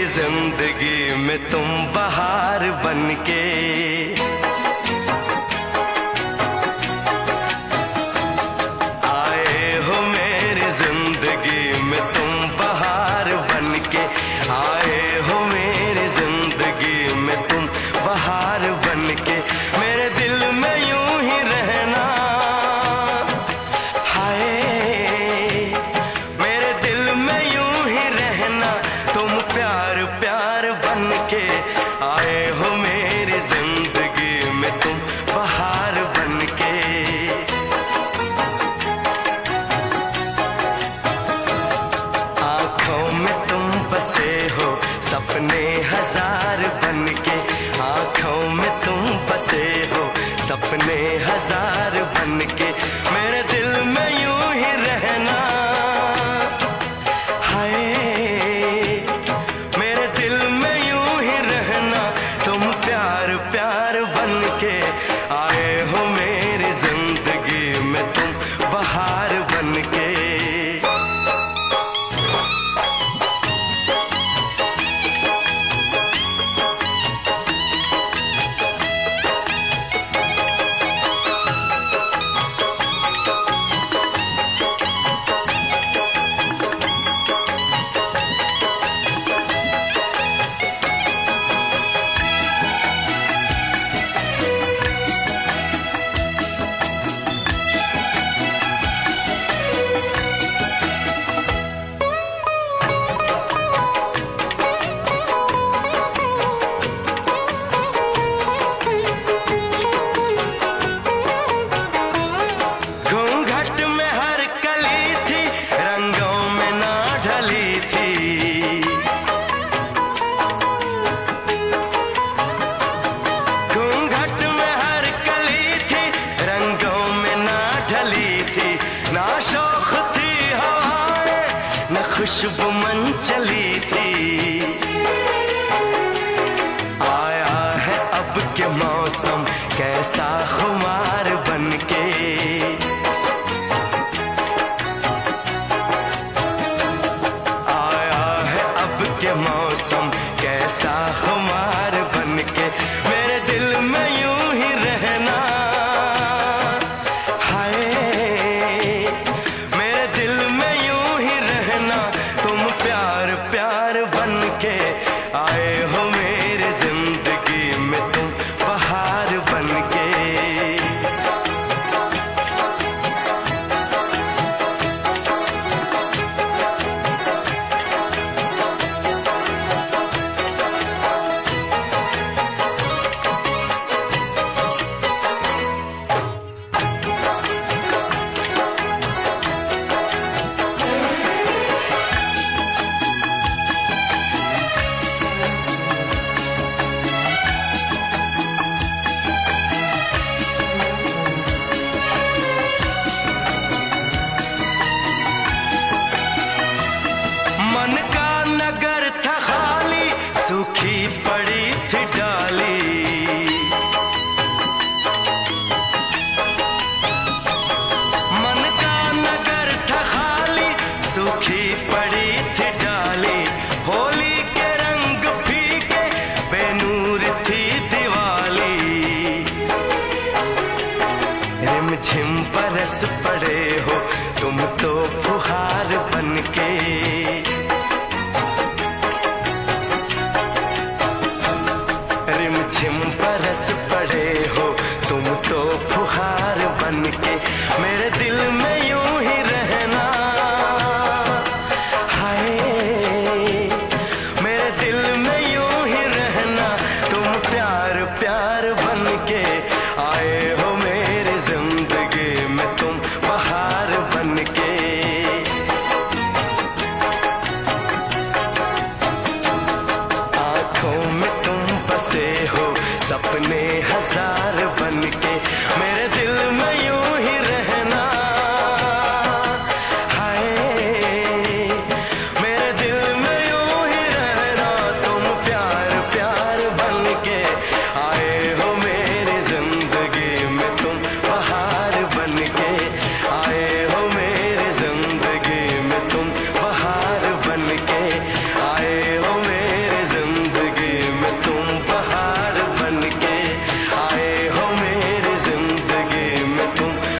जिंदगी में तुम बहार बनके, आए हो मेरी जिंदगी में तुम बहार बनके, आए हो मेरी जिंदगी में तुम बहार बनके। मेरे दिल में यूं ही रहना, हाय मेरे दिल में यूं ही रहना, तुम प्यार प्यार बनके, आए हो मेरी जिंदगी में तुम बहार बनके। आंखों में तुम बसे हो सपने हजार बनके, आंखों में तुम बसे हो सपने हजार बनके। मेरे दिल में यूं ही रहना, हाय मेरे दिल में यूं ही रहना, तुम प्यार प्यार बनके, आए हो मेरी जिंदगी में तुम बहार बनके। खुशबू मन चली थी, आया है अब के मौसम कैसा खुमार बनके, आया है अब के मौसम कैसा खुमार बनके। मेरे दिल में यूं ही रहना, हाय मेरे दिल में यूं ही रहना, तुम प्यार प्यार बनके, आए हो मेरी जिंदगी में तुम बहार बनके। मन का नगर था खाली, सूखी